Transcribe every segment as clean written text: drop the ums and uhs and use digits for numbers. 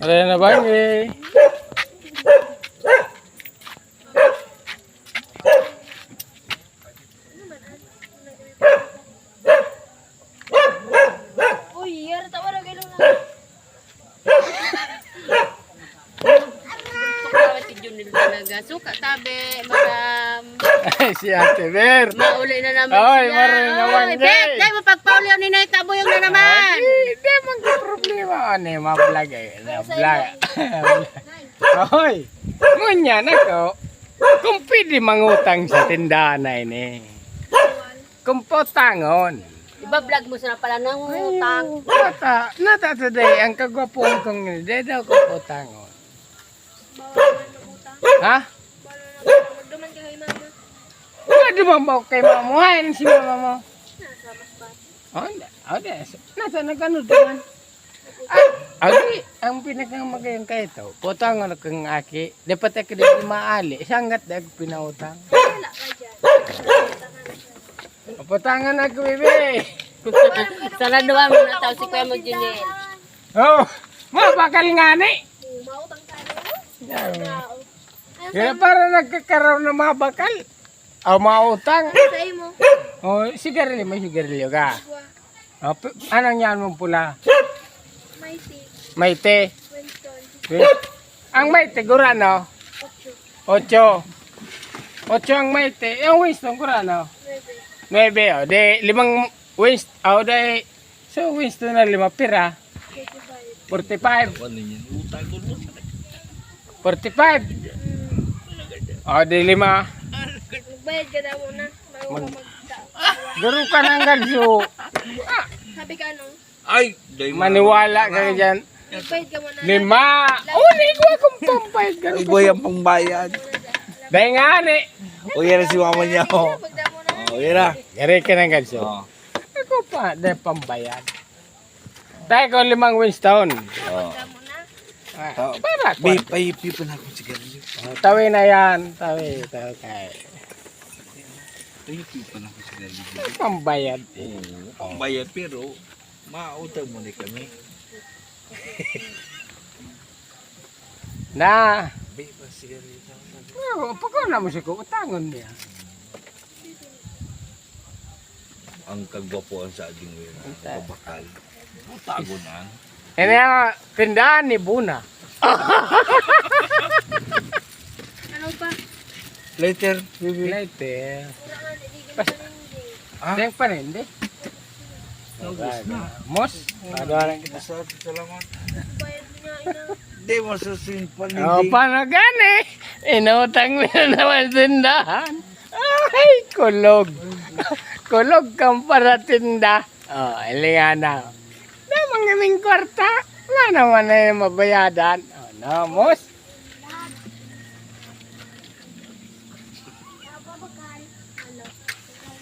Ada na bangi. Uy, yara tawa na gano'n na. Tukawat si Junil talaga. Suka tabi, madam. Si Ate Ber. Mauli na naman Oy, siya. maroon na Oy, bangi. Bet, dahil mapagpauli ni Nay Tabuyong na naman. Hindi man ka problema. Ano yung ma-vlog eh. Na-vlog. Hoy, ngunyan ako. Kung pwede mangutang sa tindahan na ini. Kung potangon. Diba vlog mo sila pala ng utang? Nata today, ang kagwapong kong hindi daw ko potangon. Ha? Magduman ka kay mama. Pwede mo ba kay mamuhain si mama mo? Nasa masbat. Oh, nasa nagano doon? Ay, ang pinakang magayang kayo to, potangon akong aki, dapat ako din maali, sangat na ako pinautang. Wala ka dyan. Potangon ako, bebe. Sana doon mo na tao si Kuya mo, Junil. Oh, mabakal nga ni. Mautang tayo. Kaya para nagkakaroon ng mabakal. O, mautang. Say mo. O, sigarilyo, may sigarilyo ka. O, anong yan mong pula? May tea. May te. Winston. Ang may te, gurano? 8. 8 ang may te. Yung Winston, gurano? 9. O, de, 5 Winston. O, de, so Winston na 5 pira. 45. 45. O, de 5. Magbayad ka daw muna. Bago ka magtao. Garo ka ng ganso. Sabi ka ano? Ay, Maniwala ka dyan. Magbayad ka muna. 5. Uli ko akong pampayad. Garo ay ka. boy ang pangbayad. Dahil nga, ni. O yan na si mama niya. O Magda muna. yan na. Gari ka ng ganso. O. Ako pa, dahil pambayad. Dahil ko 5 Winston. Magda muna. Para ko. Payip pa na akong sigarilyo. Tawi na yan. Tawi kay. Payip pa na akong sigarilyo. Pambayad. Pangbayad pero mautang mo na kami. Na. Payip pa sigarilyo. Pagkaw na mo siya ko, utangon niya. Ang kagwapuan sa aging wala. Kabakal. Utagonan. Ini ang tindahan ni Buna. Ano pa? Later. Later. Ah? Yang panindi. Mos. Ada kita. Salamat. Bayad mo niya ina. Di mo susimpan Oh, hindi. paano gani? Inutang mo na naman tindahan. Ay, kulog. Kulog kang para tinda. Oh, ilingan na. Namang kaming kwarta. Wala naman na yung mabayadan. Oh, no, mos.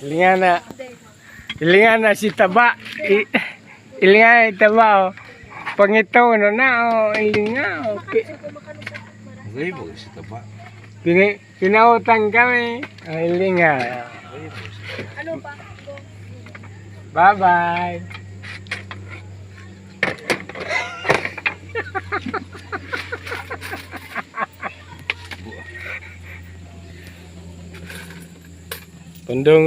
Ilingan na. Ilingan na si Taba. Ilingan na Taba. Oh. Pangito no na. Oh, ilingan. Okay. Ay, mo si taba. Pinautang kami. Oh, ilingan. Ano pa? Bye-bye. Pundong